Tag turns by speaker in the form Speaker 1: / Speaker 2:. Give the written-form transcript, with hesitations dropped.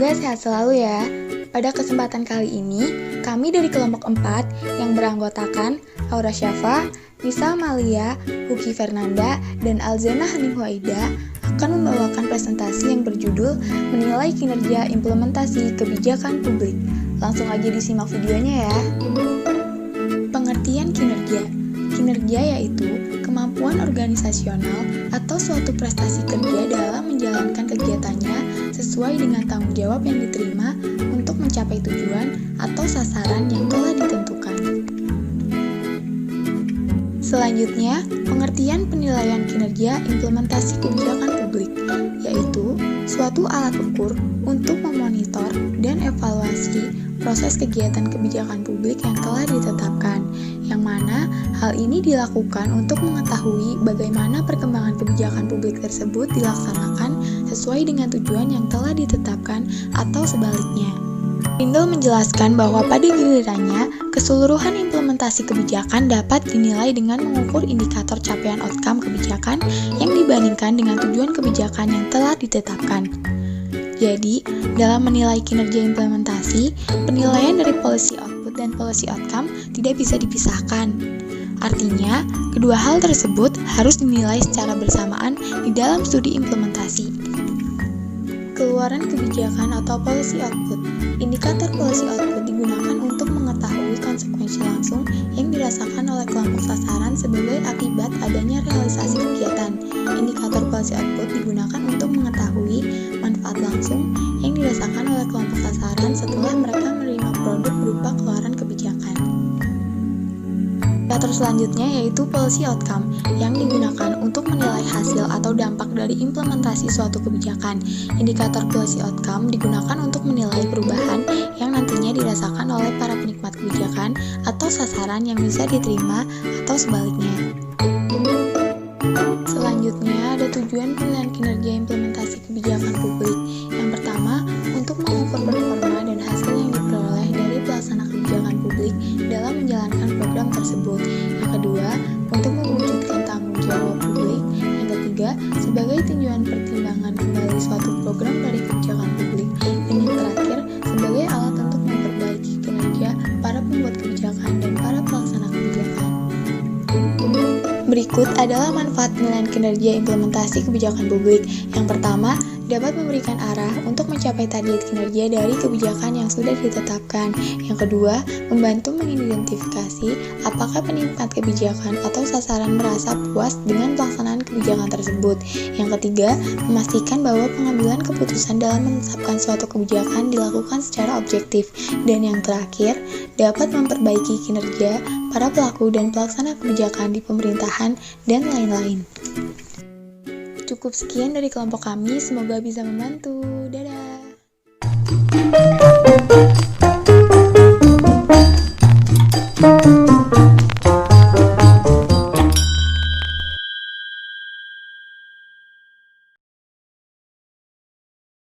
Speaker 1: Semoga sehat selalu ya. Pada kesempatan kali ini, kami dari kelompok 4 yang beranggotakan Aura Syafa, Nisa Amalia, Huki Fernanda, dan Alzena Haning Huaida akan membawakan presentasi yang berjudul Menilai Kinerja Implementasi Kebijakan Publik. Langsung aja disimak videonya ya. Pengertian kinerja. Kinerja yaitu kemampuan organisasional atau suatu prestasi kerja dalam menjalankan kegiatannya sesuai dengan tanggung jawab yang diterima untuk mencapai tujuan atau sasaran yang telah ditentukan. Selanjutnya, pengertian penilaian kinerja implementasi kebijakan publik, yaitu suatu alat ukur untuk memonitor dan evaluasi proses kegiatan kebijakan publik yang telah ditetapkan, yang mana hal ini dilakukan untuk mengetahui bagaimana perkembangan kebijakan publik tersebut dilaksanakan sesuai dengan tujuan yang telah ditetapkan atau sebaliknya. Rindel menjelaskan bahwa pada gilirannya, keseluruhan implementasi kebijakan dapat dinilai dengan mengukur indikator capaian outcome kebijakan yang dibandingkan dengan tujuan kebijakan yang telah ditetapkan. Jadi, dalam menilai kinerja implementasi, penilaian dari policy output dan policy outcome tidak bisa dipisahkan. Artinya, kedua hal tersebut harus dinilai secara bersamaan di dalam studi implementasi. Keluaran kebijakan atau policy output. Indikator policy output digunakan untuk mengetahui konsekuensi langsung yang dirasakan oleh kelompok sasaran sebagai akibat adanya realisasi kegiatan. Indikator policy output digunakan untuk mengetahui manfaat langsung yang dirasakan oleh kelompok sasaran setelah mereka menerima produk berupa keluaran kebijakan. Indikator selanjutnya yaitu policy outcome yang digunakan untuk menilai hasil atau dampak dari implementasi suatu kebijakan. Indikator policy outcome digunakan untuk menilai perubahan yang nantinya dirasakan oleh para penikmat kebijakan atau sasaran yang bisa diterima atau sebaliknya. Selanjutnya ada tujuan penilaian kinerja implementasi kebijakan publik. Yang pertama, untuk mengukur performa dan hasil yang diperoleh dari pelaksana kebijakan publik dalam menjalankan program tersebut. Yang kedua, untuk mewujudkan tanggung jawab publik. Yang ketiga, sebagai tinjauan pertimbangan kembali suatu program dari kebijakan publik. Dan yang terakhir, sebagai alat untuk memperbaiki kinerja para pembuat kebijakan dan para pelaksana kebijakan. Berikut adalah manfaat penilaian kinerja implementasi kebijakan publik. Yang pertama, dapat memberikan arah untuk mencapai target kinerja dari kebijakan yang sudah ditetapkan. Yang kedua, membantu mengidentifikasi apakah penikmat kebijakan atau sasaran merasa puas dengan pelaksanaan kebijakan tersebut. Yang ketiga, memastikan bahwa pengambilan keputusan dalam menetapkan suatu kebijakan dilakukan secara objektif. Dan yang terakhir, dapat memperbaiki kinerja para pelaku dan pelaksana kebijakan di pemerintahan dan lain-lain. Cukup sekian dari kelompok kami, semoga bisa membantu. Dadah!